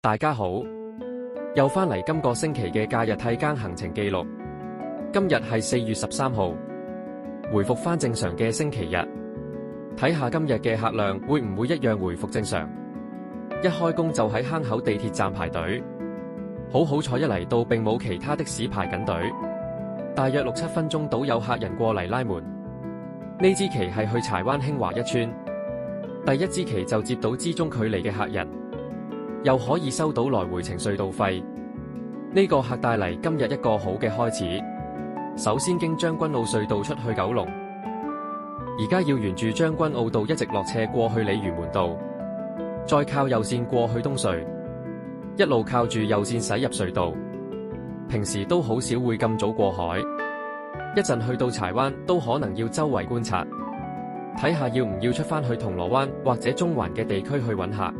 大家好，又返嚟今個星期嘅假日替更行程記錄。今日係4月13號，回復返正常嘅星期日。睇下今日嘅客量會唔會一樣回復正常。一開工就喺坑口地鐵站排隊，好彩一嚟到並冇其他的士排緊隊，大約6-7分鐘到有客人過嚟拉門。呢支旗係去柴灣興華一村，第一支旗就接到之中距離嘅客人，又可以收到來回程隧道費。呢個客帶嚟今日一個好嘅開始。首先經將軍澳隧道出去九龍，而家要沿住將軍澳道一直落斜過去鯉魚門道，再靠右線過去東隧，一路靠住右線駛入隧道。平時都好少會咁早過海，一陣去到柴灣都可能要周圍觀察，睇下要唔要出返去銅鑼灣或者中環嘅地區去揾客。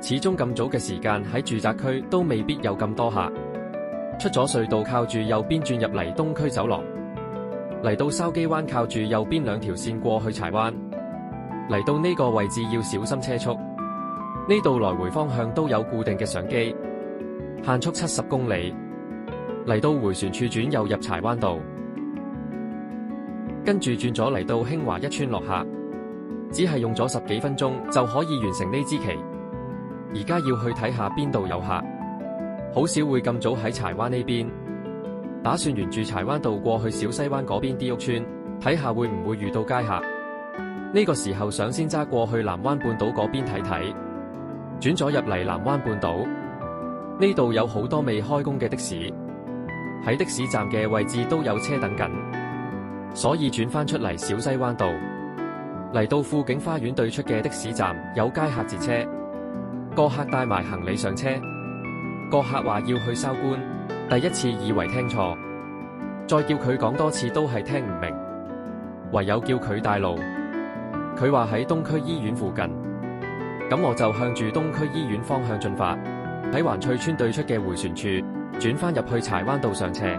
始終咁早嘅時間喺住宅區都未必有咁多客。出咗隧道靠住右邊轉入嚟東區走廊，嚟到筲箕灣靠住右邊2條線過去柴灣。嚟到呢個位置要小心車速，呢度來回方向都有固定嘅相機，限速70公里。嚟到迴旋處轉右入柴灣道，跟住轉咗嚟到興華一村落客，只係用咗10幾分鐘就可以完成呢支旗。而家要去睇下邊度有客，好少會咁早喺柴灣呢邊，打算沿住柴灣道過去小西灣嗰邊啲屋村，睇下會唔會遇到街客。呢個時候想先揸過去南灣半島嗰邊睇睇，轉咗入嚟南灣半島。呢度有好多未開工嘅的士，喺的士站嘅位置都有車等緊，所以轉返出嚟小西灣道，嚟到富景花園對出嘅的士站有街客截車，個客帶埋行李上車。個客話要去韶關，第一次以為聽錯，再叫佢講多次都係聽唔明，唯有叫佢帶路。佢話喺東區醫院附近，咁我就向住東區醫院方向進發，喺環翠村對出嘅迴旋處轉返入去柴灣道上斜，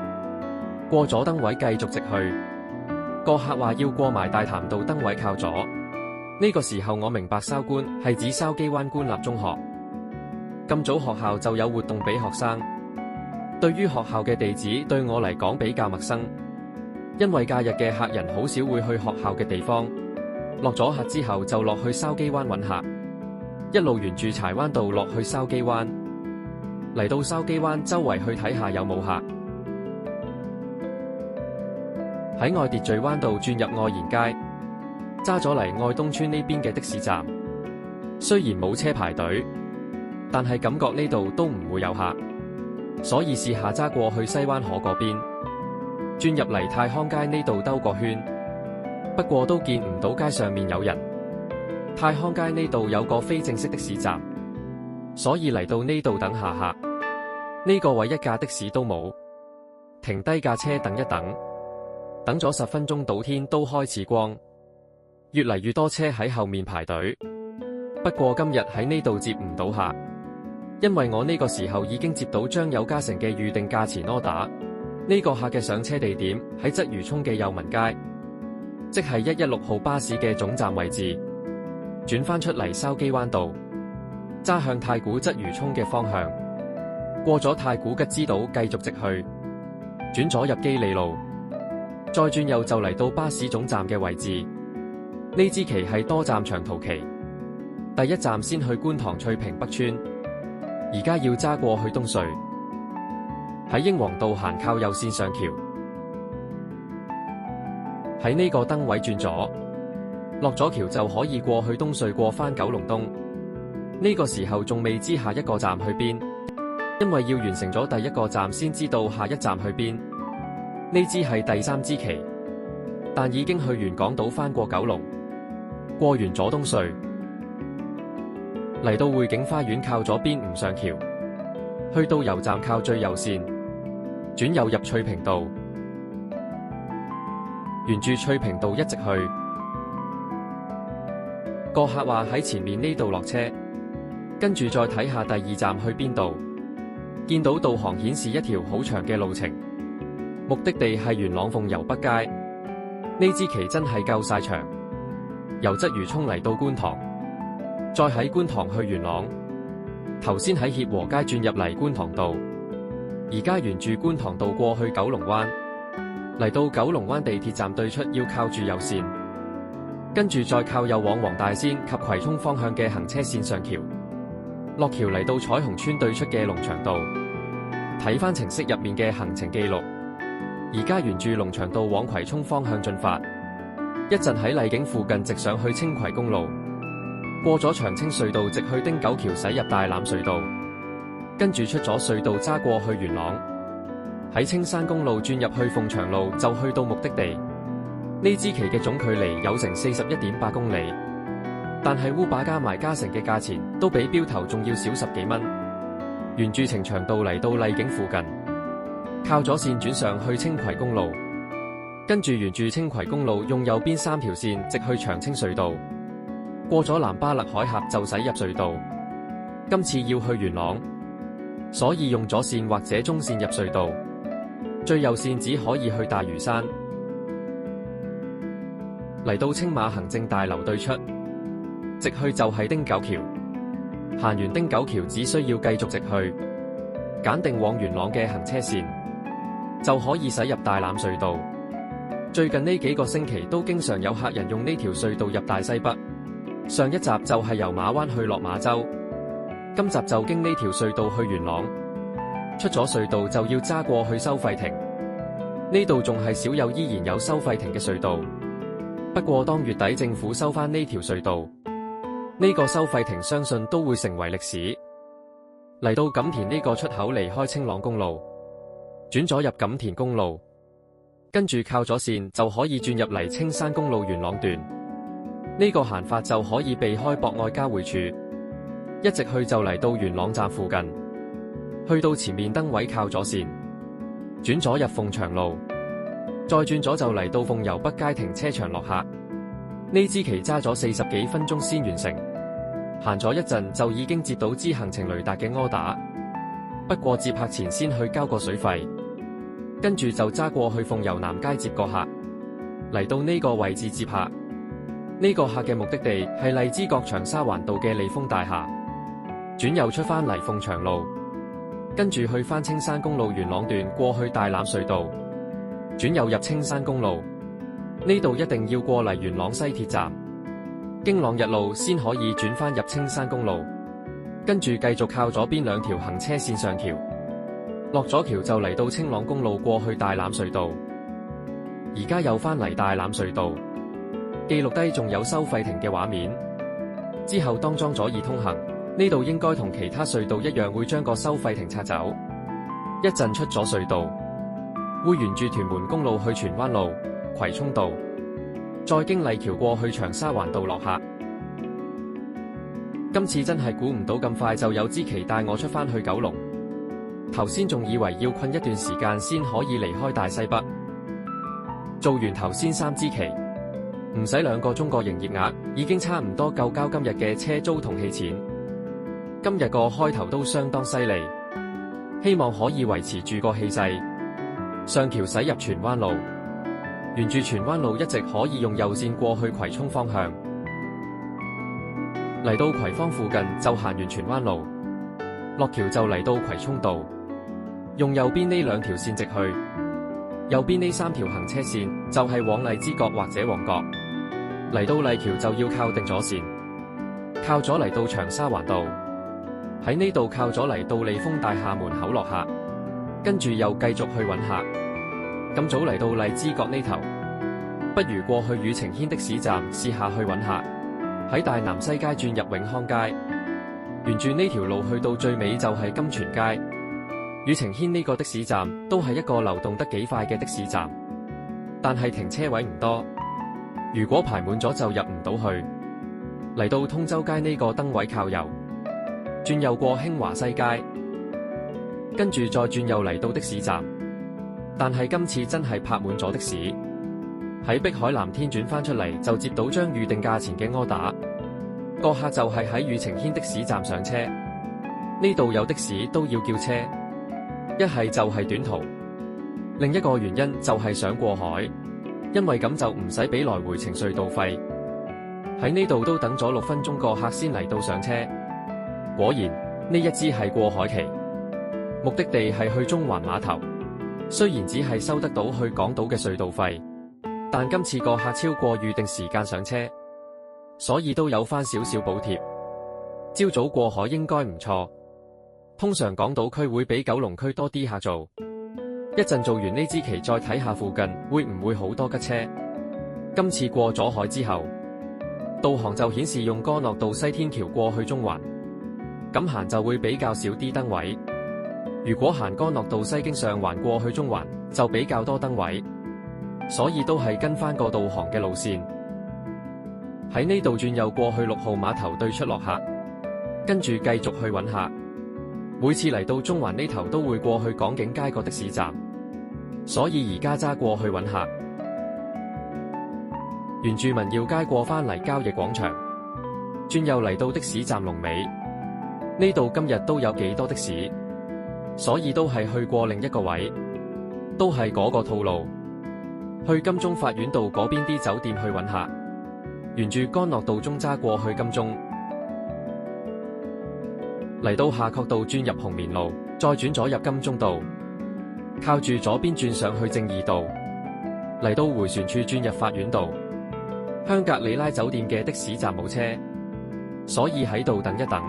過咗燈位繼續直去。個客話要過埋大潭道燈位靠左。呢個時候我明白韶關係指筲箕灣官立中學。咁早學校就有活動俾學生。對於學校嘅地址對我嚟講比較陌生，因為假日嘅客人好少會去學校嘅地方。落咗客之後就落去筲箕灣揾客，一路沿住柴灣道落去筲箕灣。嚟到筲箕灣周圍去睇下有冇客。喺愛秩序灣道轉入愛賢街，揸咗嚟愛東村呢邊嘅的士站。雖然冇車排隊，但係感覺呢度都唔會有客，所以試下揸過去西灣河嗰邊，轉入嚟泰康街呢度兜個圈。不過都見唔到街上面有人。泰康街呢度有個非正式的士站，所以嚟到呢度等下客。呢個位一架的士都冇，停低架車等一等，等咗10分鐘到天都開始光，越嚟越多車喺後面排隊。不過今日喺呢度接唔到客，因為我呢個時候已經接到張有嘉誠嘅預定價錢 order。呢個客嘅上車地點喺鰂魚涌嘅幼民街，即係116號巴士嘅總站位置。轉返出嚟筲箕灣道，揸向太古鰂魚涌嘅方向，過咗太古吉之島繼續直去，轉咗入基利路，再轉右就嚟到巴士總站嘅位置。呢支旗係多站長途旗，第一站先去觀塘翠屏北村，而家要揸過去東隧，喺英皇道行靠右線上橋，喺呢個燈位轉左，落咗橋就可以過去東隧過返九龍東。呢個時候仲未知下一個站去邊，因為要完成咗第一個站先知道下一站去邊。呢支係第3支旗，但已經去完港島返過九龍，過完咗東隧，嚟到匯景花園靠左邊唔上橋，去到油站靠最右線，轉右入翠屏道，沿住翠屏道一直去。個客話喺前面呢度落車，跟住再睇下第2站去邊度。見到導航顯示一條好長嘅路程，目的地係元朗鳳攸北街。呢支旗真係夠晒長，由鰂魚涌嚟到觀塘，再喺觀塘去元朗，頭先喺協和街轉入嚟觀塘道，而家沿住觀塘道過去九龍灣，嚟到九龍灣地鐵站對出要靠住右線，跟住再靠右往黃大仙及葵涌方向嘅行車線上橋，落橋嚟到彩虹村對出嘅龍翔道。睇返程式入面嘅行程記錄，而家沿住龍翔道往葵涌方向進發，一陣喺麗景附近直上去青葵公路，過咗長青隧道直去汀九橋駛入大欖隧道，跟住出咗隧道揸過去元朗，喺青山公路轉入去鳳翔路就去到目的地。呢支旗嘅總距離有成41.8公里，但係烏把加埋加成嘅價錢都比標頭仲要少10幾蚊。沿住呈祥道嚟到麗景附近，靠左線轉上去青葵公路，跟住沿住青葵公路用右邊3條線直去長青隧道，過咗南巴勒海峽就駛入隧道。今次要去元朗，所以用左線或者中線入隧道，最右線只可以去大嶼山。嚟到青馬行政大樓對出，直去就係汀九橋。行完汀九橋只需要繼續直去，揀定往元朗嘅行車線，就可以駛入大欖隧道。最近呢幾個星期都經常有客人用呢條隧道入大西北。上一集就係由馬灣去落馬洲，今集就經呢條隧道去元朗。出咗隧道就要揸過去收費亭，呢度仲係少有依然有收費亭嘅隧道。不過當月底政府收返呢條隧道，呢個收費亭相信都會成為歷史。嚟到錦田呢個出口離開青朗公路，轉咗入錦田公路，跟住靠左線就可以轉入嚟青山公路元朗段。呢個行法就可以避開博愛交匯處，一直去就嚟到元朗站附近，去到前面燈位靠左線，轉咗入鳳翔路，再轉咗就嚟到鳳游北街停車場落客。呢支旗揸咗40幾分鐘先完成，行咗一陣就已經接到支行程雷達嘅柯打。不過接客前先去交個水費，跟住就揸過去鳳游南街接個客，嚟到呢個位置接客。呢個客嘅目的地係荔枝角長沙灣道嘅利豐大廈，轉右出返嚟鳳翔路，跟住去返青山公路元朗段過去大欖隧道，轉右入青山公路。呢度一定要過嚟元朗西鐵站，經朗日路先可以轉返入青山公路，跟住繼續靠左邊2條行車線上橋，落咗橋就嚟到青朗公路過去大欖隧道。而家又返嚟大欖隧道，記錄低仲有收費亭嘅畫面。之後當裝咗易通行，呢度應該同其他隧道一樣會將個收費亭拆走。一陣出咗隧道，會沿住屯門公路去荃灣路、葵涌道，再經麗橋過去長沙灣道落客。今次真係估唔到咁快就有支旗帶我出返去九龍，頭先仲以為要困一段時間先可以離開大西北。做完頭先3支旗，唔使2個鐘個營業額，已經差唔多夠交今日嘅車租同氣錢。今日個開頭都相當犀利，希望可以維持住個氣勢。上橋駛入荃灣路，沿住荃灣路一直可以用右線過去葵涌方向，嚟到葵芳附近就行完荃灣路，落橋就嚟到葵涌道，用右邊呢2條線直去，右邊呢3條行車線就係往荔枝角或者旺角。嚟到麗橋就要靠定左線，靠左嚟到長沙灣道，喺呢度靠左嚟到利豐大廈門口落客，跟住又繼續去揾客。咁早嚟到荔枝角呢頭，不如過去宇晴軒的士站試下去揾客。喺大南西街轉入永康街，沿住呢條路去到最尾就係金泉街。宇晴軒呢個的士站都係一個流動得幾快嘅的士站，但係停車位唔多，如果排滿咗就入唔到去。嚟到通州街呢個燈位靠右，轉右過興華西街，跟住再轉右嚟到的士站。但係今次真係泊滿咗的士，喺碧海藍天轉返出嚟就接到將預定價錢嘅柯打。個客就係喺宇晴軒的士站上車，呢度有的士都要叫車，一係就係短途，另一個原因就係想過海，因為咁就唔使俾來回程隧道費。喺呢度都等咗6分鐘個客先嚟到上車，果然呢一支係過海期，目的地係去中環碼頭。雖然只係收得到去港島嘅隧道費，但今次個客超過預定時間上車，所以都有返少少補貼。朝早過海應該唔錯。通常港島區會比九龍區多啲客做。一陣做完呢支旗再睇下附近會唔會好多吉車。今次過咗海之後，導航就顯示用干諾道西天橋過去中環，咁行就會比較少啲燈位。如果行干諾道西經上環過去中環，就比較多燈位，所以都係跟翻個導航嘅路線。喺呢度轉右過去6號碼頭對出落客，跟住繼續去揾客。每次嚟到中環呢頭都會過去港景街個的士站，所以而家揸過去揾客。沿住民耀街過返嚟交易廣場，轉右嚟到的士站龍尾。呢度今日都有幾多的士，所以都係去過另一個位，都係嗰個套路，去金鐘法院道嗰邊啲酒店去揾客，沿住干諾道中揸過去金鐘，嚟到夏慤道轉入紅棉路，再轉左入金鐘道，靠住左邊轉上去正義道，嚟到迴旋處轉入法院道。香格里拉酒店嘅的士站冇車，所以喺度等一等，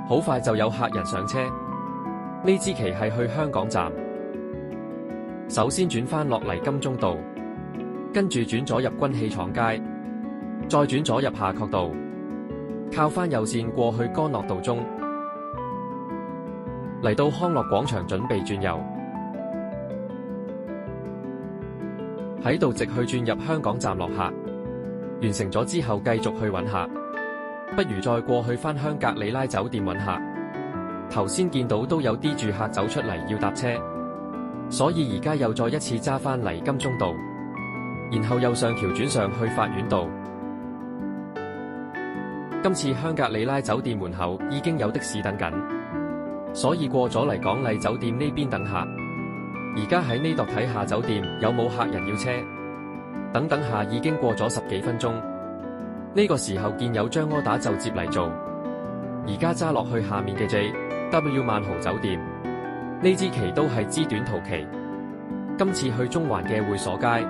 好快就有客人上車。呢支旗係去香港站，首先轉返落嚟金鐘道，跟住轉左入軍器廠街，再轉左入夏慤道，靠返右線過去干諾道中，嚟到康樂廣場準備轉右，喺度直去轉入香港站落客。完成咗之後繼續去揾客，不如再過去返香格里拉酒店揾客。頭先見到都有啲住客走出嚟要搭車，所以而家又再一次揸返嚟金鐘道，然後又上橋轉上去法院道。今次香格里拉酒店門口已經有的士等緊，所以過咗嚟港麗酒店呢邊等客。而家喺呢度睇下酒店有冇客人要車。等下已經過咗10幾分鐘，呢個時候見有張柯打就接嚟做。而家揸落去下面嘅 JW 萬豪酒店，呢支旗都係支短途旗。今次去中環嘅會所街，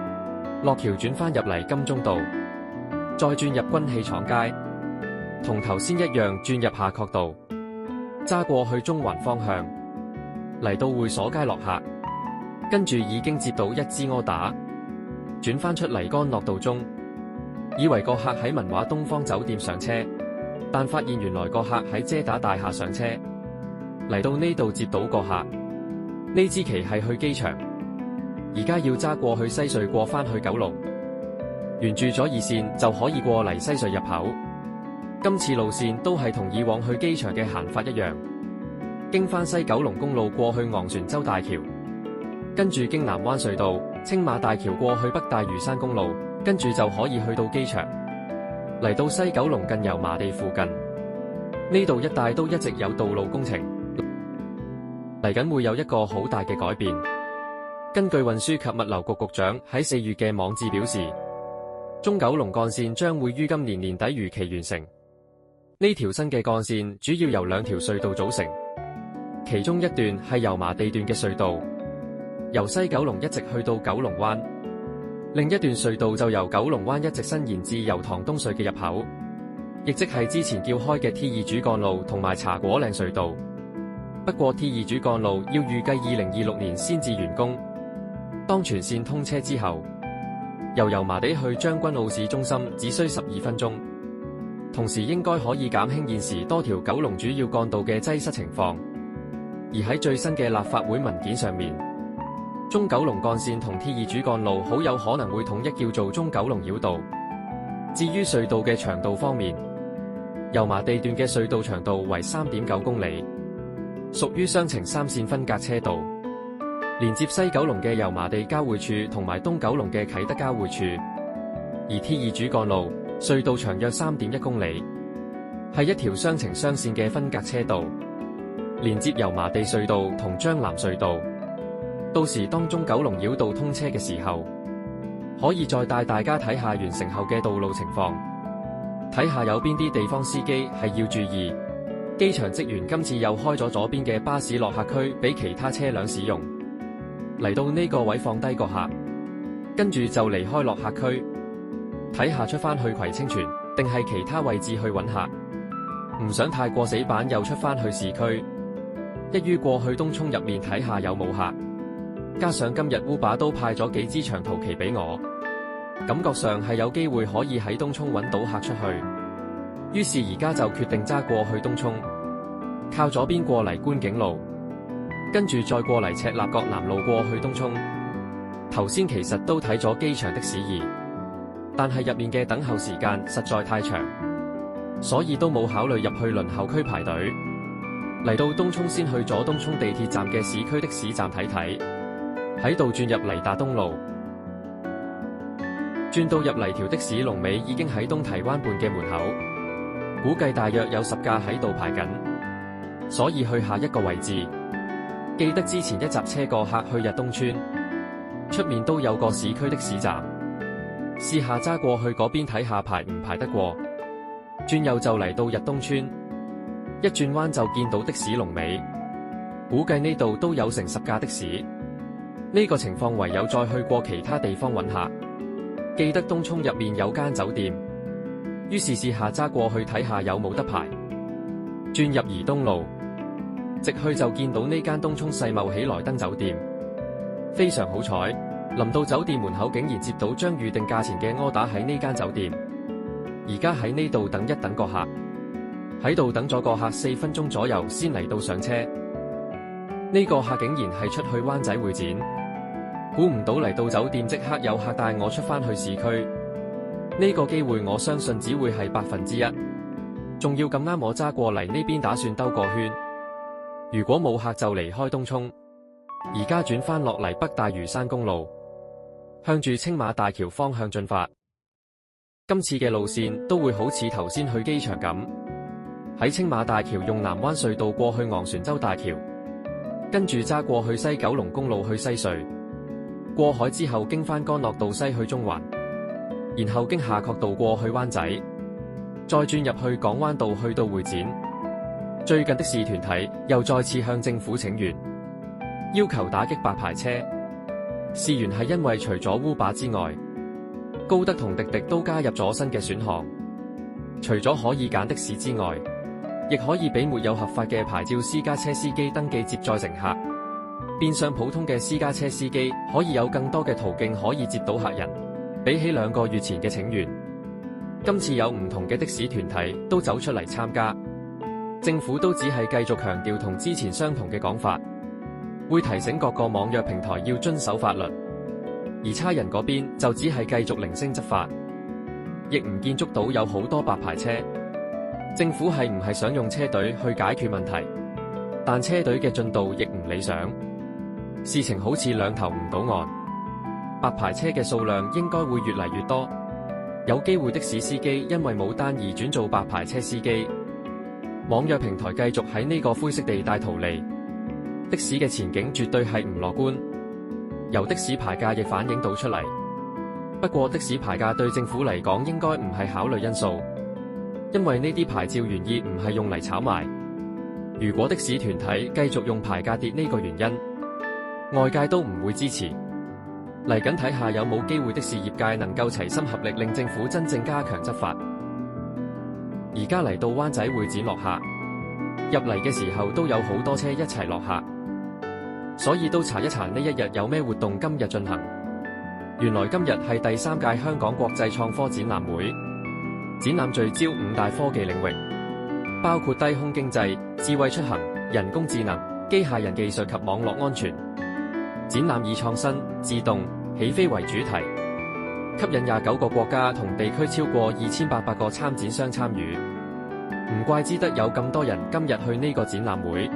落橋轉返入嚟金鐘道，再轉入軍器廠街，同頭先一樣轉入夏慤道，揸過去中環方向，嚟到會所街落客，跟住已經接到一支柯打。轉返出嚟干諾道中，以為個客喺文華東方酒店上車，但發現原來個客喺遮打大廈上車，嚟到呢度接到個客。呢支旗係去機場，而家要揸過去西隧過返去九龍，沿住咗2線就可以過嚟西隧入口。今次路線都係同以往去機場嘅行法一樣，經返西九龍公路過去昂船洲大橋，跟住經南灣隧道、青馬大橋過去北大嶼山公路，跟住就可以去到機場。嚟到西九龍近油麻地附近，呢度一帶都一直有道路工程，嚟緊會有一個好大嘅改變。根據運輸及物流局局長喺4月嘅網誌表示，中九龍幹線將會於今年年底如期完成。呢條新嘅幹線主要由2條隧道組成，其中一段係油麻地段嘅隧道，由西九龍一直去到九龍灣，另一段隧道就由九龍灣一直伸延至油塘東隧嘅入口，亦即係之前叫開嘅 T2 主幹路同埋茶果嶺隧道。不過 T2 主幹路要預計2026年先至完工。當全線通車之後，由油麻地去將軍澳市中心只需12分鐘，同時應該可以減輕現時多條九龍主要幹道嘅擠塞情況。而喺最新嘅立法會文件上面，中九龍幹線同 T2 主幹路好有可能會統一叫做中九龍繞道。至於隧道嘅長度方面，油麻地段嘅隧道長度為 3.9 公里，屬於雙程3線分隔車道，連接西九龍嘅油麻地交匯處同埋東九龍嘅啟德交匯處。而 T2 主幹路隧道長約 3.1 公里，係一條雙程雙線嘅分隔車道，連接油麻地隧道同將藍隧道。到時當中九龍繞道通車嘅時候，可以再帶大家睇下完成後嘅道路情況，睇下有邊啲地方司機係要注意，機場職員今次又開咗左邊嘅巴士落客區俾其他車輛使用，嚟到呢個位放低個客，跟住就離開落客區，睇下出返去葵青荃定係其他位置去揾客，唔想太過死板又出返去市區，一於過去東涌入面睇下有冇客。加上今日 Uber 都派咗幾支長途旗俾我，感覺上係有機會可以喺東涌揾到客出去。於是而家就決定揸過去東涌，靠左邊過嚟觀景路，跟住再過嚟赤鱲角南路過去東涌。頭先其實都睇咗機場的士2，但係入面嘅等候時間實在太長，所以都冇考慮入去輪候區排隊。嚟到東涌先去咗東涌地鐵站嘅市區的士站睇睇，喺度轉入嚟達東路，轉到入嚟條的士龍尾已經喺東堤灣畔嘅門口，估計大約有10架喺度排緊，所以去下一個位置。記得之前一集車個客去日東村，出面都有個市區的士站，試下揸過去嗰邊睇下排唔排得過。轉右就嚟到日東村，一轉彎就見到的士龍尾，估計呢度都有成10架的士。呢個情況唯有再去過其他地方揾客。記得東涌入面有間酒店，於是試下揸過去睇下有冇得排。轉入怡東路，直去就見到呢間東涌世貿喜來登酒店。非常好彩，臨到酒店門口竟然接到將預定價錢嘅柯打喺呢間酒店。而家喺呢度等一等個客，喺度等咗個客4分鐘左右先嚟到上車。呢個客竟然係出去灣仔會展，估唔到嚟到酒店即刻有客帶我出返去市區。呢個機會我相信只會係1%，仲要咁啱我揸過嚟呢邊打算兜個圈。如果冇客就離開東涌，而家轉返落嚟北大嶼山公路，向住青馬大橋方向進發。今次嘅路線都會好似頭先去機場咁，喺青馬大橋用南灣隧道過去昂船洲大橋，跟住揸過去西九龍公路去西隧，過海之後經返干諾道西去中環，然後經夏慤道過去灣仔，再轉入去港灣道去到會展。最近的士團體又再次向政府請願，要求打擊白牌車。事源係因為除咗 Uber 之外，高德同滴滴都加入咗新嘅選項，除咗可以揀的士之外，亦可以俾沒有合法嘅牌照私家車司機登記接載乘客，變相普通嘅私家車司機可以有更多嘅途徑可以接到客人。比起2個月前嘅請願，今次有唔同嘅的士團體都走出嚟參加，政府都只係繼續強調同之前相同嘅講法，會提醒各個網約平台要遵守法律，而差人嗰邊就只係繼續零星執法，亦唔見捉到有好多白牌車。政府係唔係想用車隊去解決問題？但車隊嘅進度亦唔理想，事情好似兩頭唔到岸。白牌車嘅數量應該會越嚟越多，有機會的士司機因為冇單而轉做白牌車司機。網約平台繼續喺呢個灰色地帶圖利，的士嘅前景絕對係唔樂觀。由的士牌價亦反映到出嚟。不過的士牌價對政府嚟講應該唔係考慮因素，因為呢啲牌照原意唔係用嚟炒賣。如果的士團體繼續用牌價跌呢個原因，外界都唔會支持。嚟緊睇下有冇機會的士業界能夠齊心合力，令政府真正加強執法。而家嚟到灣仔會展落客，入嚟嘅時候都有好多車一齊落客，所以都查一查呢一日有咩活動今日進行。原來今日係第3屆香港國際創科展覽會，展覽聚焦5大科技領域，包括低空經濟、智慧出行、人工智能、機械人技術及網絡安全。展覽以創新、自動、起飛為主題，吸引29個國家同地區超過2800個參展商參與。唔怪之得有咁多人今日去呢個展覽會。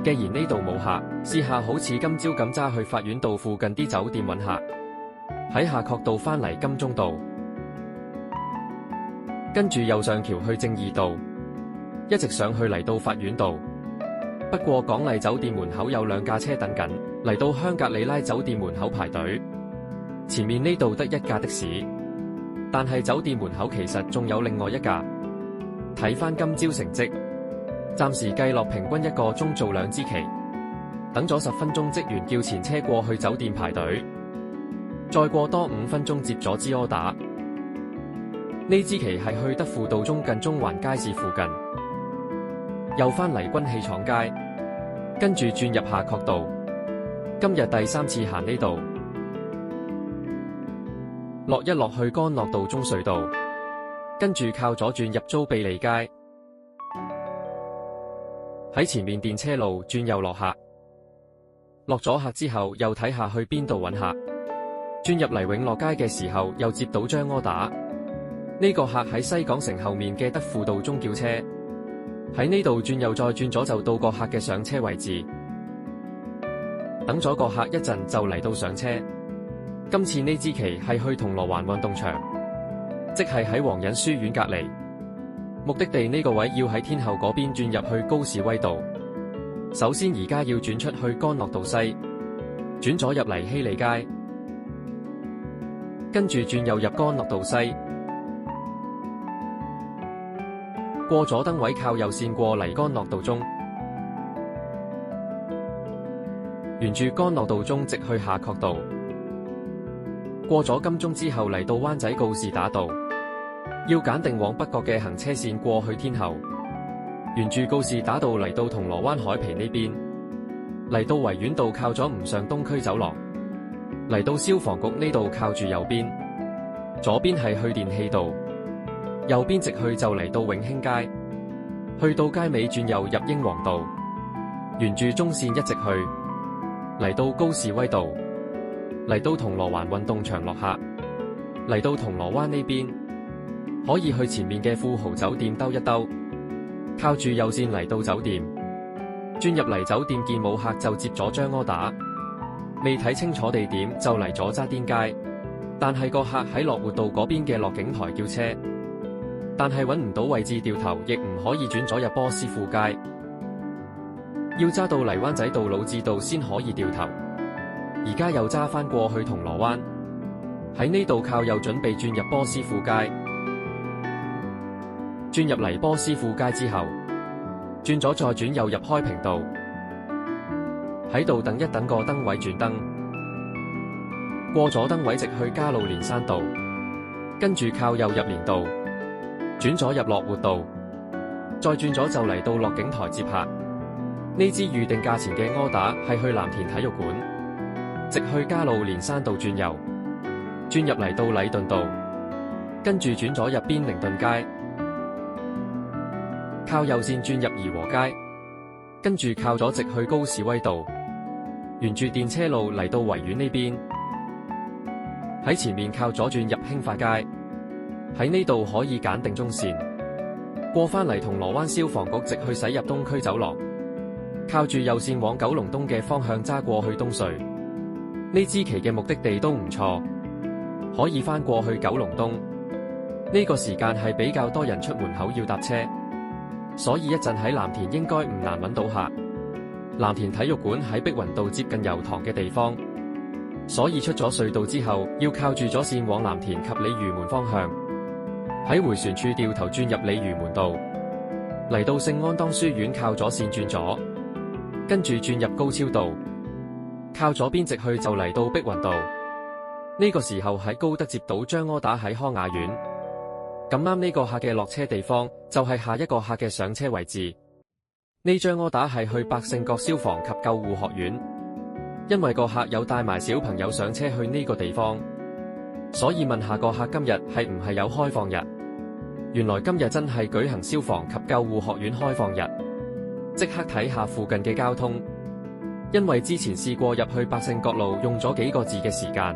既然呢度冇客，試下好似今朝咁揸去法院道附近啲酒店揾客，喺夏慤道返嚟金鐘道，跟住又上橋去正義道，一直上去嚟到法院道。不過港麗酒店門口有2架車等緊，嚟到香格里拉酒店門口排隊。前面呢度得1架的士，但係酒店門口其實仲有另外1架。睇返今朝成績，暫時計落平均1個鐘做2支旗。等咗10分鐘，職員叫前車過去酒店排隊，再過多5分鐘接咗支柯打。呢支旗係去德輔道中近中環街市附近，又返嚟軍器廠街，跟住轉入夏慤道。今日第3次行呢度，落去干諾道中隧道，跟住靠左轉入租庇利街，喺前面電車路轉右落客。落咗客之後，又睇下去邊度揾客。轉入嚟永樂街嘅時候，又接到張柯打。呢個客喺西港城後面嘅德輔道中叫車，喺呢度轉右再轉左就到個客嘅上車位置。等咗個客一陣就嚟到上車。今次呢支旗係去銅鑼灣運動場，即係喺皇仁書院隔離。目的地呢個位要喺天后嗰邊轉入去高士威道。首先而家要轉出去干諾道西，轉左入嚟希利街，跟住轉右入干諾道西，過咗燈位靠右線過嚟干諾道中，沿住干諾道中直去夏慤道，過咗金鐘之後嚟到灣仔告士打道，要揀定往北角嘅行車線過去天后。沿住告士打道嚟到銅鑼灣海皮呢邊，嚟到維園道靠咗唔上東區走廊，嚟到消防局呢度靠住右邊，左邊係去電氣道，右邊直去就嚟到永興街，去到街尾轉右入英皇道，沿住中線一直去，嚟到高士威道，嚟到銅鑼灣運動場落客，嚟到銅鑼灣呢邊，可以去前面嘅富豪酒店兜一兜。靠住右線嚟到酒店，轉入嚟酒店見冇客就接咗張柯打，未睇清楚地點就嚟咗渣甸街，但係個客喺樂活道嗰邊嘅落景台叫車，但係揾唔到位置掉頭，亦唔可以轉左入波斯富街，要揸到嚟灣仔道老志道先可以掉頭，而家又揸返過去銅鑼灣，喺呢度靠右準備轉入波斯富街。轉入嚟波斯富街之後，轉左再轉右入開平道，喺度等一等個燈位轉燈，過咗燈位直去加路連山道，跟住靠右入連道，轉左入樂活道，再轉左就嚟到落景台接客。呢支預定價錢嘅柯打係去藍田體育館，直去加路連山道轉右，轉入嚟到禮頓道，跟住轉左入邊寧頓街。靠右線轉入怡和街，跟住靠左直去高士威道，沿住電車路嚟到維園呢邊，喺前面靠左轉入興發街，喺呢度可以揀定中線，過返嚟銅鑼灣消防局直去駛入東區走廊，靠住右線往九龍東嘅方向揸過去東隧。呢支旗嘅目的地都唔錯，可以返過去九龍東。呢個時間係比較多人出門口要搭車。所以一陣喺藍田應該唔難揾到客。藍田體育館喺碧雲道接近油塘嘅地方，所以出咗隧道之後，要靠住左線往藍田及鯉魚門方向，喺迴旋處掉頭轉入鯉魚門道，嚟到聖安當書院靠左線轉左，跟住轉入高超道，靠左邊直去就嚟到碧雲道。呢個時候喺高德接到張柯打喺康雅苑。咁啱呢個客嘅落車地方就係下一個客嘅上車位置。呢張柯打係去百勝角消防及救護學院，因為個客有帶埋小朋友上車去呢個地方，所以問下個客今日係唔係有開放日。原來今日真係舉行消防及救護學院開放日，即刻睇下附近嘅交通，因為之前試過入去百勝角路用咗幾個字嘅時間，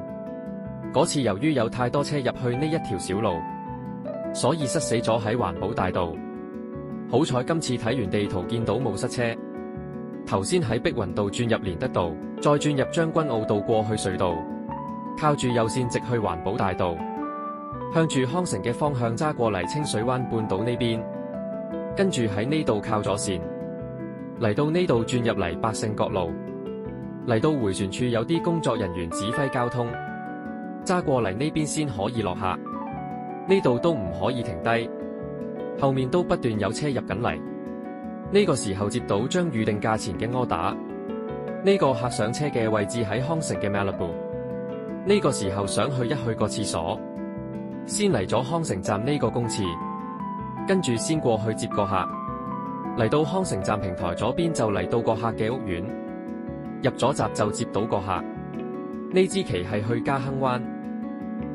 嗰次由於有太多車入去呢一條小路，所以塞死咗喺環保大道。好彩今次睇完地圖見到冇塞車。頭先喺碧雲道轉入連德道，再轉入將軍澳道過去隧道，靠住右線直去環保大道，向住康城嘅方向揸過嚟清水灣半島呢邊，跟住喺呢度靠左線嚟到呢度轉入嚟百勝角路，嚟到迴旋處有啲工作人員指揮交通，揸過嚟呢邊先可以落客。呢度都唔可以停低，後面都不斷有車入緊嚟，呢個時候接到將預定價錢嘅柯打，呢個客上車嘅位置喺康城嘅 Malibu。呢個時候想去個廁所，先嚟咗康城站呢個公廁，跟住先過去接個客。嚟到康城站平台左邊就嚟到個客嘅屋苑，入咗閘就接到個客。呢支旗係去嘉亨灣，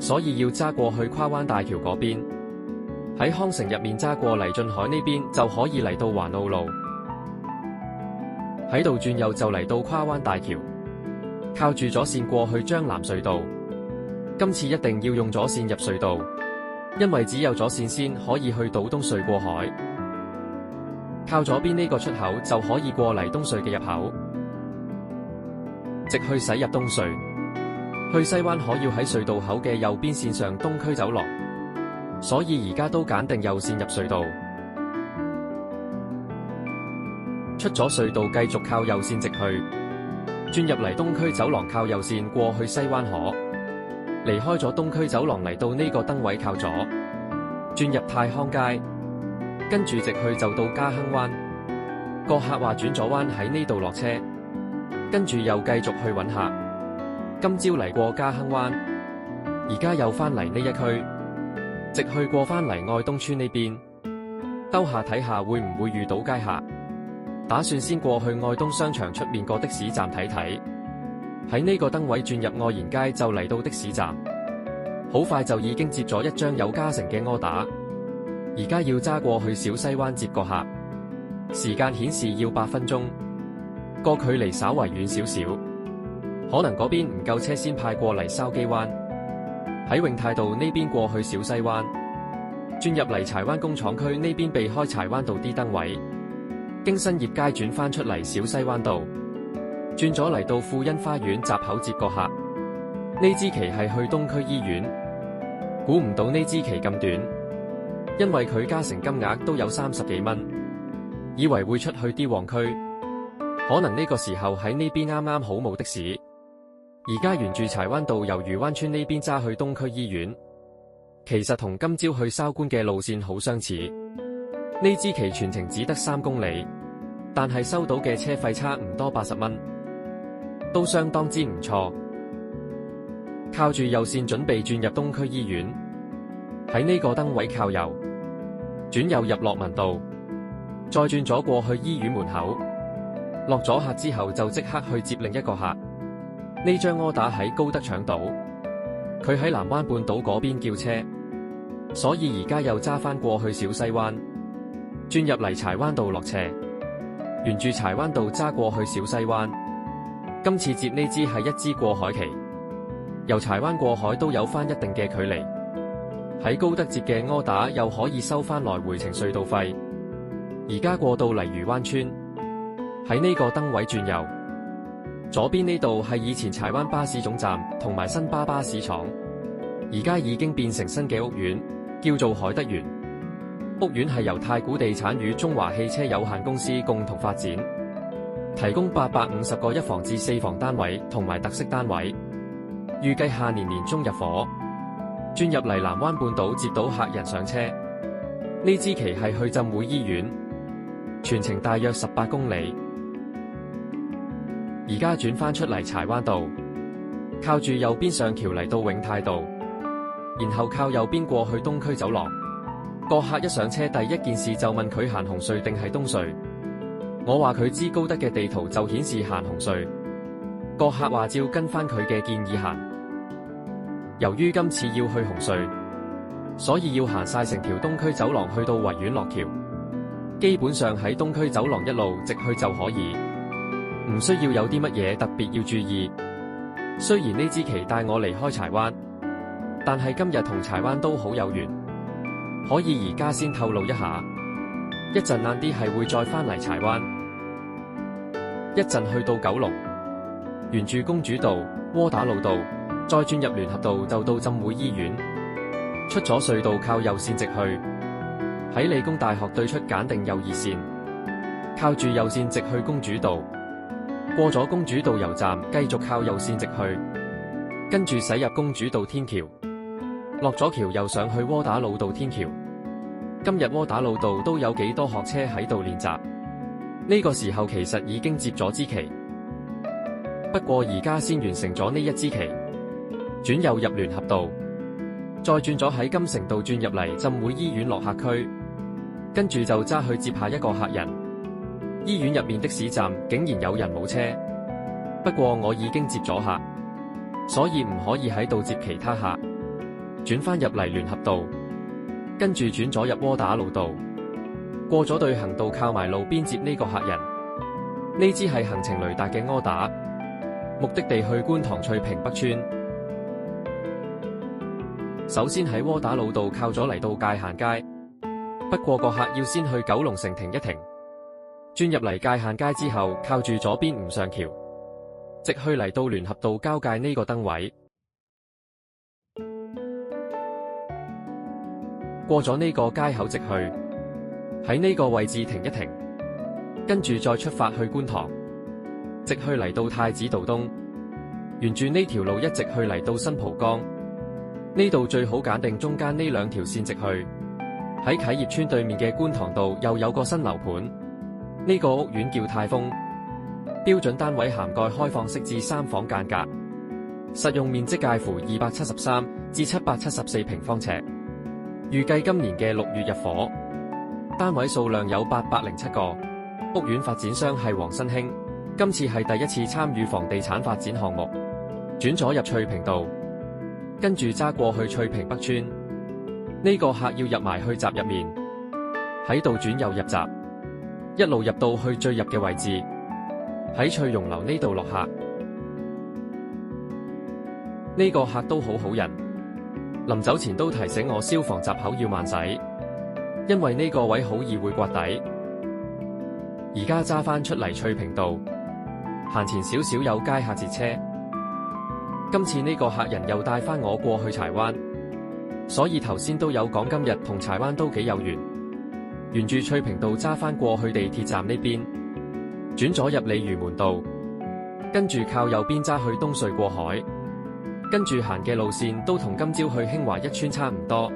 所以要揸過去跨灣大橋嗰邊。喺康城入面揸過嚟晉海呢邊就可以嚟到環澳路，喺度轉右就嚟到跨灣大橋，靠住左線過去將藍隧道。今次一定要用左線入隧道，因為只有左線先可以去到東隧過海。靠左邊呢個出口就可以過嚟東隧嘅入口，直去駛入東隧。去西灣河要喺隧道口嘅右邊線上東區走廊，所以而家都揀定右線入隧道。出咗隧道繼續靠右線直去，轉入嚟東區走廊靠右線過去西灣河。離開咗東區走廊嚟到呢個燈位靠左，轉入太康街，跟住直去就到嘉亨灣。個客話轉咗彎喺呢度落車，跟住又繼續去揾客。今朝嚟過嘉亨灣，而家又返嚟呢一區，直去過返嚟愛東村呢邊，兜下睇下會唔會遇到街客。打算先過去愛東商場出面個的士站睇睇。喺呢個燈位轉入愛賢街就嚟到的士站，好快就已經接咗一張有加成嘅柯打。而家要揸過去小西灣接個客，時間顯示要8分鐘，個距離稍為遠少少，可能嗰邊唔夠車先派過嚟筲箕灣。喺永泰道呢邊過去小西灣，轉入嚟柴灣工廠區呢邊避開柴灣道啲燈位，經新業街轉返出嚟小西灣道，轉咗嚟到富欣花園閘口接個客。呢支旗係去東區醫院，估唔到呢支旗咁短，因為佢加成金額都有30幾蚊，以為會出去啲旺區，可能呢個時候喺呢邊啱啱好冇的士。而家沿住柴灣道由漁灣村呢邊揸去東區醫院，其實同今朝去韶關嘅路線好相似。呢支旗全程只得3公里，但係收到嘅車費差唔多80蚊，都相當之唔錯。靠住右線準備轉入東區醫院，喺呢個燈位靠右，轉右入樂民道，再轉咗過去醫院門口。落咗客之後就即刻去接另一個客。呢張柯打喺高德搶到，佢喺南灣半島嗰邊叫車，所以而家又揸返過去小西灣，轉入嚟柴灣道落斜，沿住柴灣道揸過去小西灣。今次接呢支係一支過海旗，由柴灣過海都有返一定嘅距離。喺高德接嘅柯打又可以收返來回程隧道費。而家過到嚟漁灣村，喺呢個燈位轉右，左邊呢度係以前柴灣巴士總站同埋新巴士廠，而家已經變成新嘅屋苑，叫做海德園。屋苑係由太古地產與中華汽車有限公司共同發展，提供850個1房至4房單位同埋特色單位，預計下年年中入伙。轉入嚟南灣半島接到客人上車。呢支旗係去浸會醫院，全程大約18公里。而家轉返出嚟柴灣道，靠住右邊上橋嚟到永泰道，然後靠右邊過去東區走廊。個客一上車第一件事就問佢行紅隧定係東隧，我話佢知高德嘅地圖就顯示行紅隧，個客話照跟返佢嘅建議行。由於今次要去紅隧，所以要行晒成條東區走廊去到維園落橋，基本上喺東區走廊一路直去就可以，唔需要有啲乜嘢特別要注意。雖然呢支旗帶我離開柴灣，但係今日同柴灣都好有緣，可以而家先透露一下，一陣晏啲係會再返嚟柴灣，一陣去到九龍，沿住公主道、窩打老道，再轉入聯合道就到浸會醫院。出咗隧道靠右線直去，喺理工大學對出揀定右2線，靠住右線直去公主道，過咗公主道油站繼續靠右線直去，跟住駛入公主道天橋，落咗橋又上去窩打老道天橋。今日窩打老道都有幾多學車喺度練習，呢個時候其實已經接咗支旗，不過而家先完成咗呢一支旗，轉右入聯合道，再轉咗喺金城道轉入嚟浸會醫院落客區，跟住就揸去接下一個客人。醫院入面的士站竟然有人冇車，不過我已經接咗客，所以唔可以喺度接其他客，轉返入嚟聯合道，跟住轉咗入窩打老道，過咗對行道靠埋路邊接呢個客人。呢支係行程雷達嘅柯打，目的地去觀塘翠屏北村。首先喺窩打老道靠咗嚟到界限街，不過個客要先去九龍城停一停，轉入嚟界限街之後靠住左邊吳上橋，直去嚟到聯合道交界呢個燈位，過咗呢個街口直去，喺呢個位置停一停，跟住再出發去觀塘，直去嚟到太子道東，沿住呢條路一直去嚟到新蒲崗。呢度最好揀定中間呢兩條線直去，喺啟業邨對面嘅觀塘道又有個新樓盤，呢個屋苑叫泰豐，標準單位涵蓋開放式至3房間隔，實用面積介乎273至774平方尺，預計今年嘅6月入伙，單位數量有807個。屋苑發展商係黃新興，今次係第一次參與房地產發展項目，轉咗入翠屏道，跟住揸過去翠屏北村。呢個客要入埋去閘入面，喺度轉右入閘，一路入到去最入嘅位置，喺翠榕樓呢度落客。呢個客都好好人，臨走前都提醒我消防閘口要慢駛，因為呢個位好易會刮底。而家揸返出嚟翠屏道，行前少少有街客截車。今次呢個客人又帶返我過去柴灣，所以頭先都有講今日同柴灣都幾有緣。沿住翠屏道揸返過去地鐵站呢邊，轉咗入鯉魚門道，跟住靠右邊揸去東隧過海，跟住行嘅路線都同今朝去興華一村差唔多。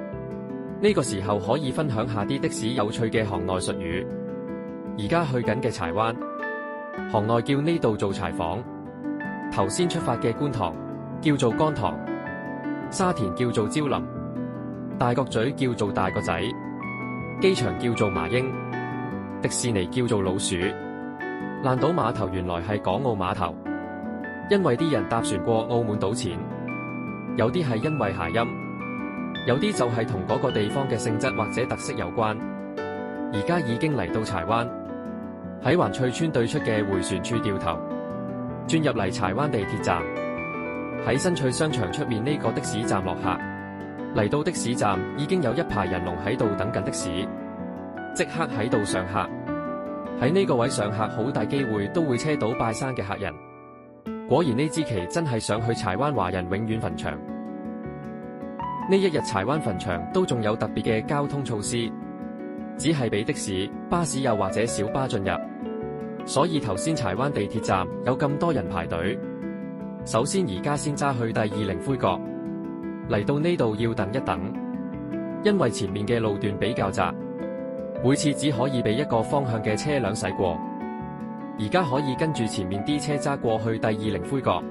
呢個時候可以分享下啲的士有趣嘅行內術語。而家去緊嘅柴灣，行內叫呢度做柴房；頭先出發嘅觀塘叫做乾塘，沙田叫做蕉林，大角咀叫做大角仔，機場叫做麻鷹，迪士尼叫做老鼠，爛島碼頭原來係港澳碼頭，因為啲人搭船過澳門賭錢，有啲係因為諧音，有啲就係同嗰個地方嘅性質或者特色有關。而家已經嚟到柴灣，喺環翠村對出嘅迴旋處掉頭，轉入嚟柴灣地鐵站，喺新翠商場出面呢個的士站落客。嚟到的士站已經有一排人龍喺度等緊的士，即刻喺度上客。喺呢個位上客好大機會都會車到拜山嘅客人。果然呢支旗真係上去柴灣華人永遠墳場。呢一日柴灣墳場都仲有特別嘅交通措施，只係俾的士、巴士又或者小巴進入，所以頭先柴灣地鐵站有咁多人排隊。首先而家先揸去第20灰角，嚟到呢度要等一等，因為前面嘅路段比較窄，每次只可以俾一個方向嘅車輛駛過。而家可以跟住前面啲車揸過去第20灰角。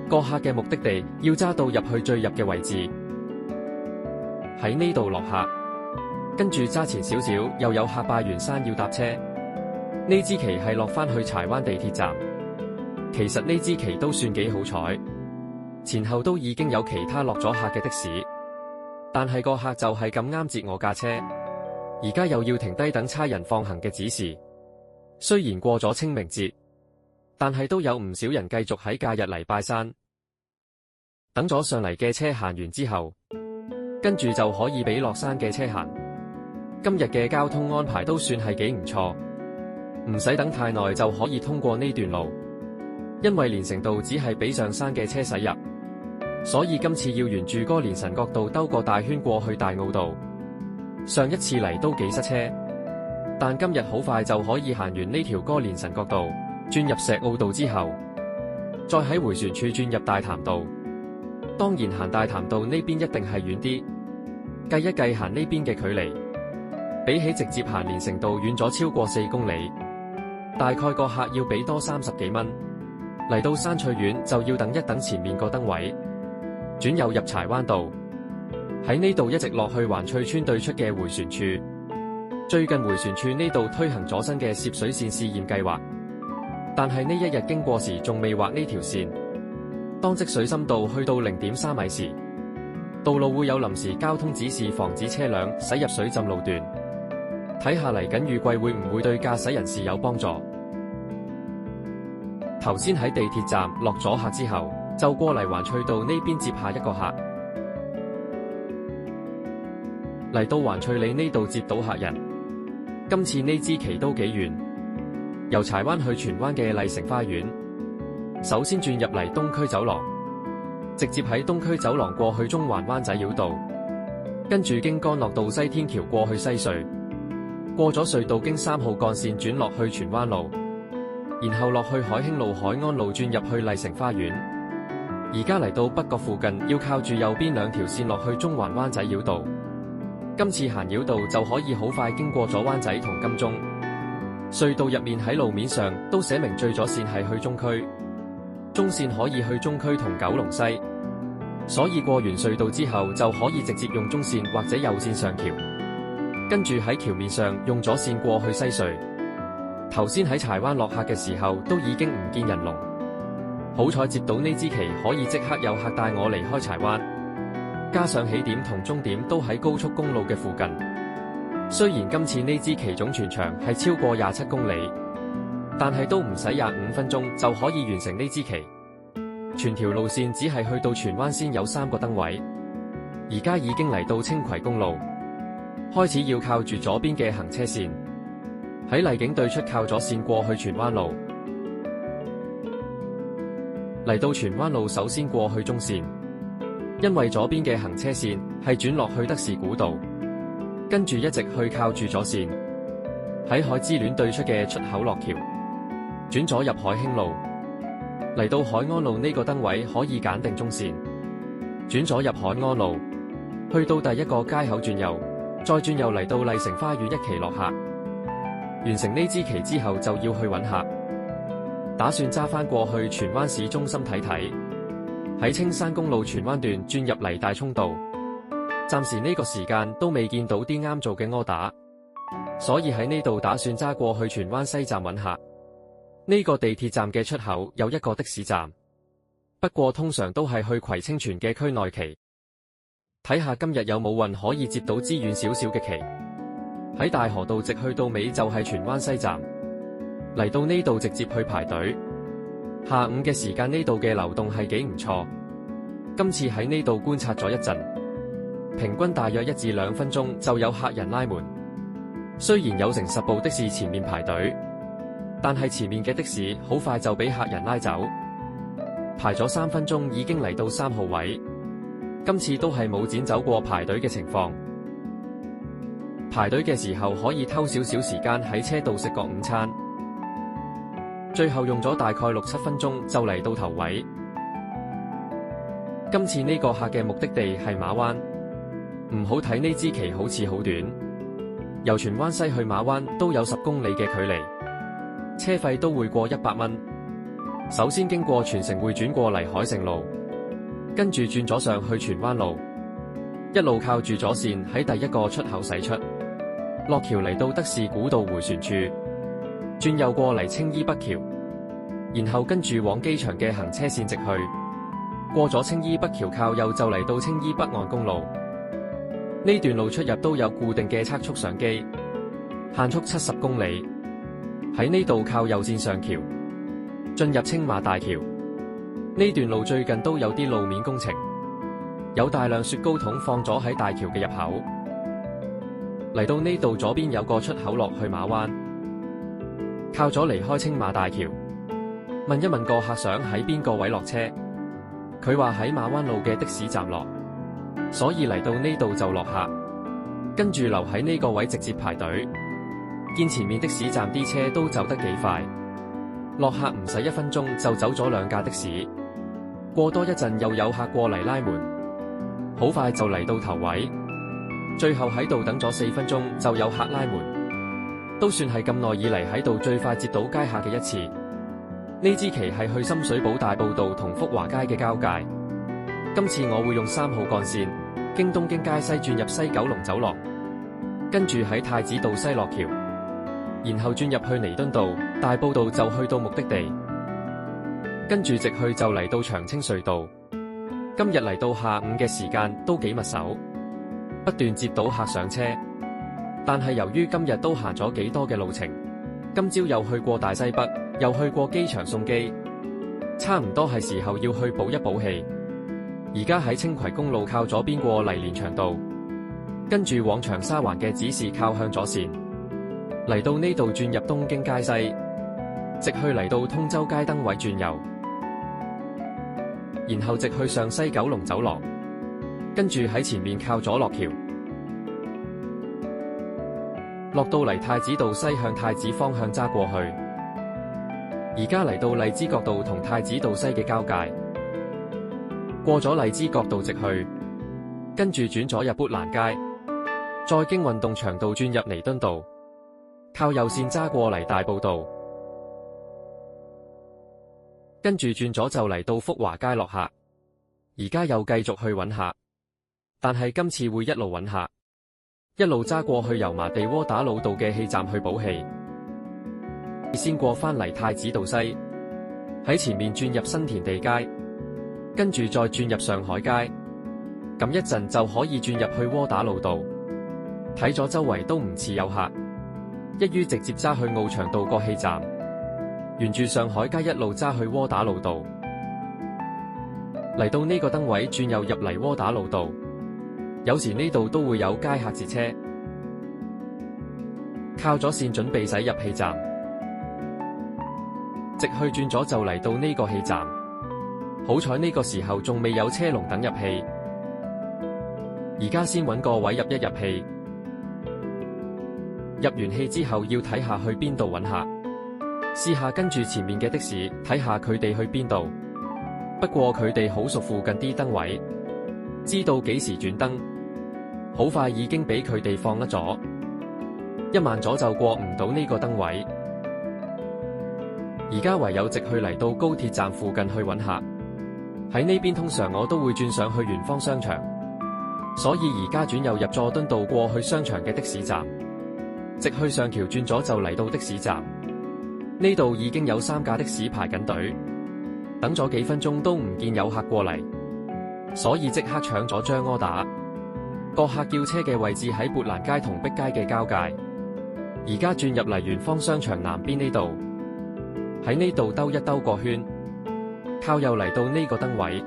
個客嘅目的地要揸到入去最入嘅位置，喺呢度落客。跟住揸前少少，又有客拜完山要搭車。呢支旗係落返去柴灣地鐵站。其實呢支旗都算幾好彩，前後都已經有其他落咗客嘅的士，但係個客就係咁啱截我架車，而家又要停低等差人放行嘅指示。雖然過咗清明節，但係都有唔少人繼續喺假日嚟拜山。等咗上嚟嘅車行完之後，跟住就可以俾落山嘅車行。今日嘅交通安排都算係幾唔錯，唔使等太耐就可以通過呢段路。因為連城道只係俾上山嘅車駛入，所以今次要沿住歌連臣角道兜個大圈過去大澳道。上一次嚟都幾塞車，但今日好快就可以行完呢條歌連臣角道，轉入石澳道之後，再喺迴旋處轉入大潭道。當然行大潭道呢邊一定係遠啲，計一計行呢邊嘅距離，比起直接行連城道遠咗超過4公里，大概個客要俾多30幾蚊。嚟到山翠苑就要等一等前面個燈位，轉右入柴灣道，喺呢度一直落去環翠村對出嘅迴旋處。最近迴旋處呢度推行咗新嘅涉水線試驗計劃，但係呢一日經過時仲未畫呢條線。當積水深度去到0.3米時，道路會有臨時交通指示，防止車輛駛入水浸路段。睇下嚟緊預計會唔會對駕駛人士有幫助。頭先喺地鐵站落咗客之後，就過嚟環翠道呢邊接下一個客。嚟到環翠里呢度接到客人。今次呢支旗都幾遠，由柴灣去荃灣嘅麗城花園，首先轉入嚟東區走廊，直接喺東區走廊過去中環灣仔繞道，跟住經干諾道西天橋過去西隧，過咗隧道經3號幹線轉落去荃灣路，然後落去海興路、海安路轉入去麗城花園。而家嚟到北角附近，要靠住右邊2條線落去中環灣仔繞道。今次行繞道就可以好快經過咗灣仔同金鐘。隧道入面喺路面上都寫明最左線係去中區，中線可以去中區同九龍西，所以過完隧道之後就可以直接用中線或者右線上橋，跟住喺橋面上用左線過去西隧。頭先喺柴灣落客嘅時候都已經唔見人龍，好彩接到呢支旗可以即刻有客帶我離開柴灣。加上起點同終點都喺高速公路嘅附近，雖然今次呢支旗總全長係超過27公里，但係都唔使25分鐘就可以完成呢支旗。全條路線只係去到荃灣先有3個燈位，而家已經嚟到青葵公路，開始要靠住左邊嘅行車線，喺荔景對出靠左線過去荃灣路。嚟到荃灣路首先過去中線。因為左邊嘅行車線係轉落去德士古道，跟住一直去靠住左線，喺海之戀對出嘅出口落橋，轉左入海興路，嚟到海安路呢個燈位可以揀定中線，轉左入海安路，去到第一個街口轉右，再轉右嚟到麗城花園一期落客。完成呢支旗之後就要去揾客，打算揸返過去荃灣市中心睇睇。喺青山公路荃灣段轉入嚟大涌道，暫時呢個時間都未見到啲啱做嘅柯打，所以喺呢度打算揸過去荃灣西站揾客。呢個地鐵站嘅出口有一個的士站，不過通常都係去葵青荃嘅區內旗。睇下今日有冇運可以接到支遠少少嘅旗。喺大河道直去到尾就係荃灣西站，嚟到呢度直接去排隊。下午嘅時間呢度嘅流動係幾唔錯，今次喺呢度觀察咗一陣，平均大約1至2分鐘就有客人拉門。雖然有成10部的士前面排隊，但係前面嘅的士好快就俾客人拉走，排咗3分鐘已經嚟到3號位。今次都係冇剪走過排隊嘅情況。排隊嘅時候可以偷少少時間喺車度食個午餐。最後用咗大概6、7分鐘就嚟到頭位。今次呢個客嘅目的地係馬灣，唔好睇呢支旗好似好短，由荃灣西去馬灣都有10公里嘅距離，車費都會過100蚊。首先經過全城會轉過嚟海盛路，跟住轉咗上去荃灣路，一路靠住左線喺第一個出口駛出，落橋嚟到德士古道迴旋處。轉右過嚟青衣北橋，然後跟住往機場嘅行車線直去，過咗青衣北橋靠右就嚟到青衣北岸公路。呢段路出入都有固定嘅測速相機，限速70公里。喺呢度靠右線上橋，進入青馬大橋。呢段路最近都有啲路面工程，有大量雪糕筒放咗喺大橋嘅入口。嚟到呢度左邊有個出口落去馬灣。靠咗離開青馬大橋，問一問個客想喺邊個位落車，佢話喺馬灣路嘅的士站落，所以嚟到呢度就落客，跟住留喺呢個位直接排隊。見前面的士站啲車都走得幾快，落客唔使1分鐘就走咗2架的士，過多一陣又有客過嚟拉門，好快就嚟到頭位。最後喺度等咗4分鐘就有客拉門，都算係咁耐以嚟喺度最快接到街客嘅一次。呢支旗係去深水埗大埔道同福華街嘅交界。今次我會用3號幹線經東京街西轉入西九龍走廊，跟住喺太子道西落橋，然後轉入去彌敦道、大埔道就去到目的地，跟住直去就嚟到長青隧道。今日嚟到下午嘅時間都幾密手，不斷接到客上車，但係由於今日都行咗幾多嘅路程，今朝又去過大西北，又去過機場送機，差唔多係時候要去補一補氣。而家喺青葵公路靠左邊過嚟連翔道，跟住往長沙灣嘅指示靠向左線，嚟到呢度轉入東京街西，直去嚟到通州街燈位轉右，然後直去上西九龍走廊，跟住喺前面靠左落橋，落到嚟太子道西向太子方向揸過去。而家嚟到荔枝角道同太子道西嘅交界，過咗荔枝角道直去，跟住轉左入砵蘭街，再經運動場道轉入彌敦道，靠右線揸過嚟大埔道，跟住轉左就嚟到福華街落客。而家又繼續去揾客，但係今次會一路揾客，一路揸過去油麻地窩打老道嘅氣站去補氣，先過返嚟太子道西，喺前面轉入新田地街，跟住再轉入上海街，咁一陣就可以轉入去窩打老道。睇咗周圍都唔似有客，一於直接揸去奧翔道個氣站，沿住上海街一路揸去窩打老道。嚟到呢個燈位轉右入嚟窩打老道，有時呢度都會有街客截車，靠咗線準備駛入氣站，直去轉左就嚟到呢個氣站。好彩呢個時候仲未有車龍等入氣，而家先揾個位入一入氣。入完氣之後要睇下去邊度揾客，試下跟住前面嘅的士睇下佢哋去邊度。不過佢哋好熟附近啲燈位，知道幾時轉燈，好快已經俾佢哋放甩咗，一慢咗就過唔到呢個燈位。而家唯有直去嚟到高鐵站附近去揾客，喺呢邊通常我都會轉上去圓方商場，所以而家轉右入佐敦道過去商場嘅的士站，直去上橋轉左就嚟到的士站。呢度已經有3架的士排緊隊，等咗幾分鐘都唔見有客過嚟，所以即刻搶咗張柯打。個客叫車嘅位置喺砵蘭街同碧街嘅交界，而家轉入嚟圓方商場南邊呢度，喺呢度兜一兜個圈，靠右嚟到呢個燈位，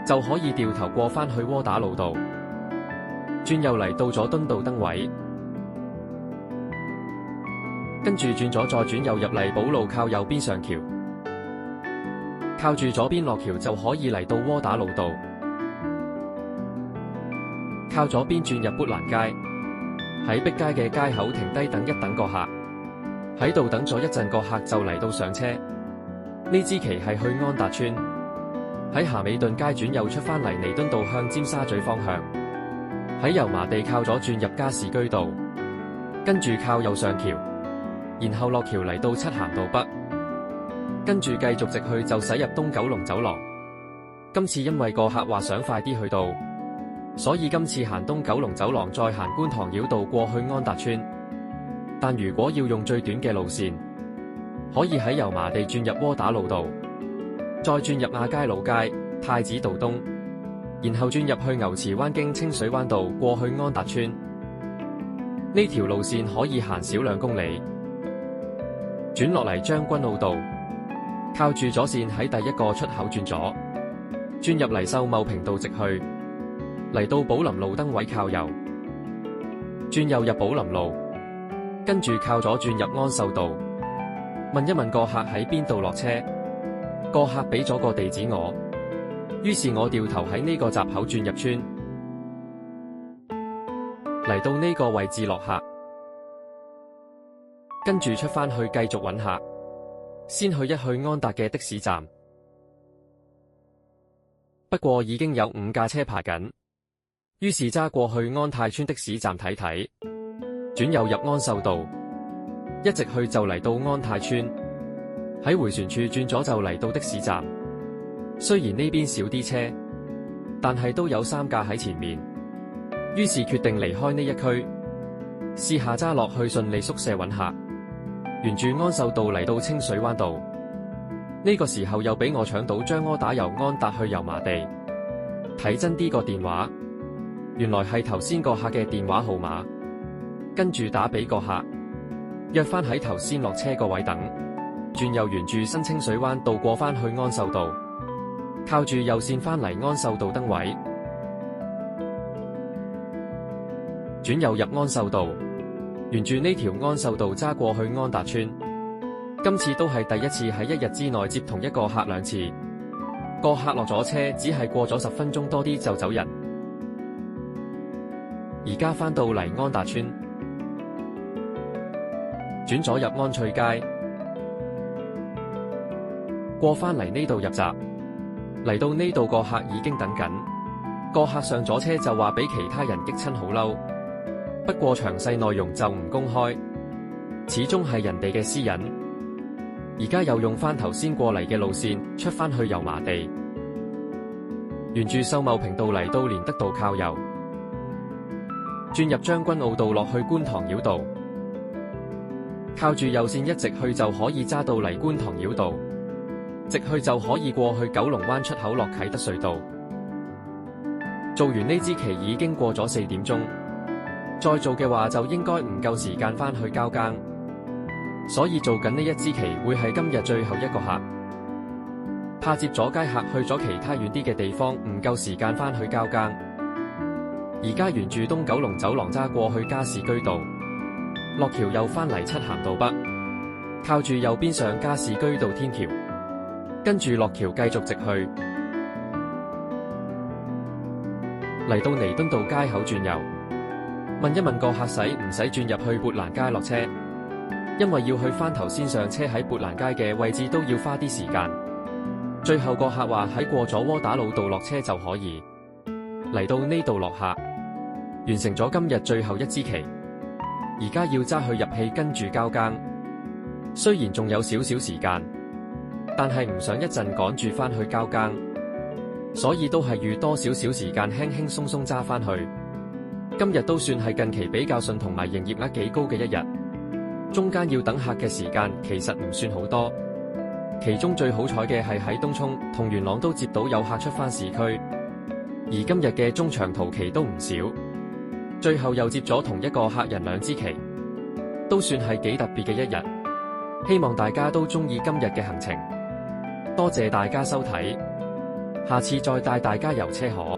就可以掉頭過返去窩打老道，轉右嚟到佐敦道燈位，跟住轉左再轉右入嚟寶路靠右邊上橋，靠住左邊落橋就可以嚟到窩打老道，靠左邊轉入砵蘭街，喺碧街嘅街口停低等一等個客，喺度等咗一陣個客就嚟到上車。呢支旗係去安達邨，喺咸美頓街轉右出返嚟彌敦道向尖沙咀方向，喺油麻地靠左轉入加士居道，跟住靠右上橋，然後落橋嚟到漆咸道北，跟住繼續直去就駛入東九龍走廊。今次因為個客話想快啲去到，所以今次行東九龍走廊再行觀塘繞道過去安達邨。但如果要用最短嘅路線，可以喺油麻地轉入窩打老道，再轉入亞皆老街、太子道東，然後轉入去牛池灣經清水灣道過去安達邨。呢條路線可以行少2公里，轉落嚟將軍澳道，靠住左線喺第一個出口轉左，轉入嚟秀茂坪道直去，嚟到寶林路燈位靠右，轉右入寶林路，跟住靠左轉入安秀道，問一問個客喺邊度落車，個客俾咗個地址我，於是我掉頭喺呢個閘口轉入村，嚟到呢個位置落客，跟住出返去繼續揾客，先去一去安達嘅的士站。不過已經有5架車排緊，於是揸過去安泰邨的士站睇睇，轉右入安秀道，一直去就嚟到安泰邨。喺回旋處轉左就嚟到的士站。雖然呢邊少啲車，但係都有3架喺前面，於是決定離開呢一區，試下揸落去順利宿舍揾客。沿住安秀道嚟到清水灣道，呢個時候又俾我搶到將柯打由安達去油麻地。睇真啲個電話，原來係頭先個客嘅電話號碼，跟住打俾個客，約翻喺頭先落車個位等，轉右沿住新清水灣道過翻去安秀道，靠住右線翻嚟安秀道燈位，轉右入安秀道，沿住呢條安秀道揸過去安達邨。今次都係第一次喺一日之內接同一個客2次，個客落咗車只係過咗10分鐘多啲就走人。而家翻到嚟安達邨，轉左入安翠街，過翻嚟呢度入閘，嚟到呢度個客已經等緊。個客上咗車就話俾其他人激親好嬲，不過詳細內容就唔公開，始終係人哋嘅私隱。而家又用翻頭先過嚟嘅路線出翻去油麻地，沿住秀茂坪道嚟到連德道靠右，轉入將軍澳道落去觀塘繞道，靠住右線一直去就可以揸到嚟觀塘繞道，直去就可以過去九龍灣出口落啟德隧道。做完呢支旗已經過咗4點鐘，再做嘅話就應該唔夠時間翻去交更，所以做緊呢一支旗會係今日最後一個客，怕接咗街客去咗其他遠啲嘅地方唔夠時間翻去交更。而家沿住東九龍走廊揸過去加士居道，落橋又翻嚟漆咸道北，靠住右邊上加士居道天橋，跟住落橋繼續直去，嚟到彌敦道街口轉右，問一問個客使唔使轉入去砵蘭街落車，因為要去翻頭先上車喺砵蘭街嘅位置都要花啲時間。最後個客話喺過咗窩打老道落車就可以，嚟到呢度落客，完成咗今日最後一支旗。而家要揸去入氣跟住交更，雖然仲有少少時間，但係唔想一陣趕住翻去交更，所以都係預多少少時間輕輕鬆鬆揸翻去。今日都算係近期比較順同埋營業額幾高嘅一日，中間要等客嘅時間其實唔算好多，其中最好彩嘅係喺東涌同元朗都接到有客出翻市區，而今日嘅中長途旗都唔少，最後又接咗同一個客人2支旗，都算係幾特別嘅一日。希望大家都中意今日嘅行程，多謝大家收睇，下次再帶大家遊車河。